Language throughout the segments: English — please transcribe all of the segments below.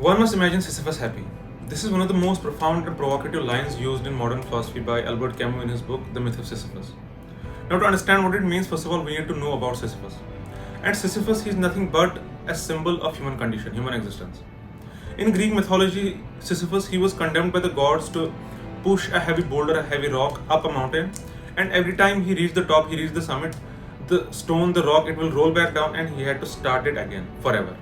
One must imagine Sisyphus happy. This is one of the most profound and provocative lines used in modern philosophy by Albert Camus in his book The Myth of Sisyphus. Now, to understand what it means, first of all, we need to know about Sisyphus. And Sisyphus is nothing but a symbol of human condition, human existence. In Greek mythology, Sisyphus, he was condemned by the gods to push a heavy boulder, a heavy rock up a mountain, and every time he reached the top, he reached the summit, the stone, the rock, it will roll back down and he had to start it again forever.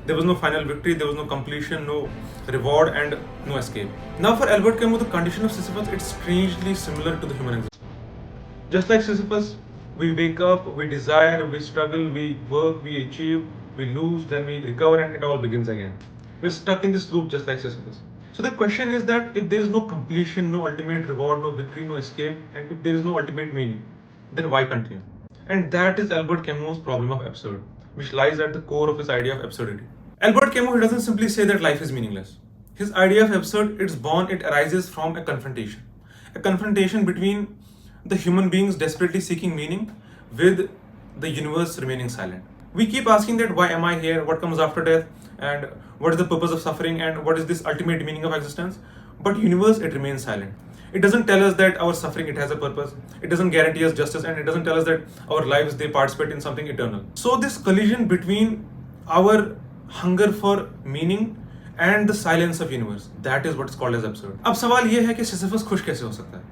There was no final victory, there was no completion, no reward, and no escape. Now, for Albert Camus, the condition of Sisyphus is strangely similar to the human existence. Just like Sisyphus, we wake up, we desire, we struggle, we work, we achieve, we lose, then we recover, and it all begins again. We're stuck in this loop just like Sisyphus. So the question is that if there is no completion, no ultimate reward, no victory, no escape, and if there is no ultimate meaning, then why continue? And that is Albert Camus' problem of absurd, which lies at the core of his idea of absurdity. Albert Camus, he doesn't simply say that life is meaningless. His idea of absurd, it's born, it arises from a confrontation between the human beings desperately seeking meaning with the universe remaining silent. We keep asking that why am I here, what comes after death, and what is the purpose of suffering, and what is this ultimate meaning of existence? But universe, it remains silent. It doesn't tell us that our suffering, it has a purpose. It doesn't guarantee us justice, and it doesn't tell us that our lives, they participate in something eternal. So this collision between our hunger for meaning and the silence of universe, that is what is called as absurd. अब सवाल ये है कि Sisyphus खुश कैसे हो सकता है?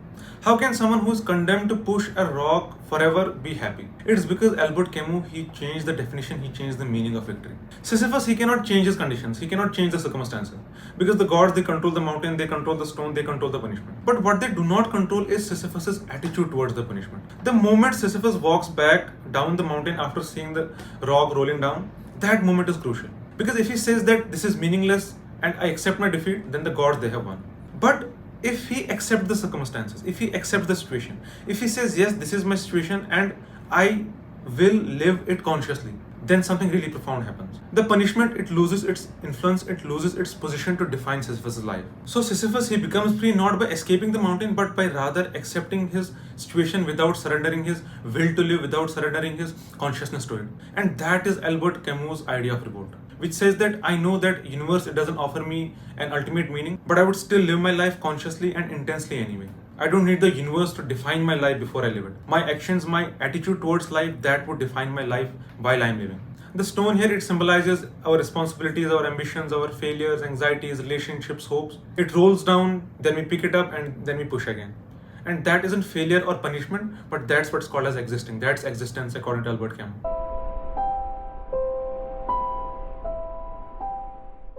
How can someone who is condemned to push a rock forever be happy? It's because Albert Camus, he changed the definition, he changed the meaning of victory. Sisyphus, he cannot change his conditions, he cannot change the circumstances. Because the gods, they control the mountain, they control the stone, they control the punishment. But what they do not control is Sisyphus's attitude towards the punishment. The moment Sisyphus walks back down the mountain after seeing the rock rolling down, that moment is crucial. Because if he says that this is meaningless and I accept my defeat, then the gods, they have won. But if he accepts the circumstances, if he accepts the situation, if he says, yes, this is my situation and I will live it consciously, then something really profound happens. The punishment, it loses its influence, it loses its position to define Sisyphus' life. So Sisyphus, he becomes free not by escaping the mountain, but by rather accepting his situation without surrendering his will to live, without surrendering his consciousness to it. And that is Albert Camus' idea of revolt, which says that I know that universe, it doesn't offer me an ultimate meaning, but I would still live my life consciously and intensely anyway. I don't need the universe to define my life before I live it. My actions, my attitude towards life, that would define my life while I'm living. The stone here, it symbolizes our responsibilities, our ambitions, our failures, anxieties, relationships, hopes. It rolls down, then we pick it up and then we push again. And that isn't failure or punishment, but that's what's called as existing. That's existence according to Albert Camus.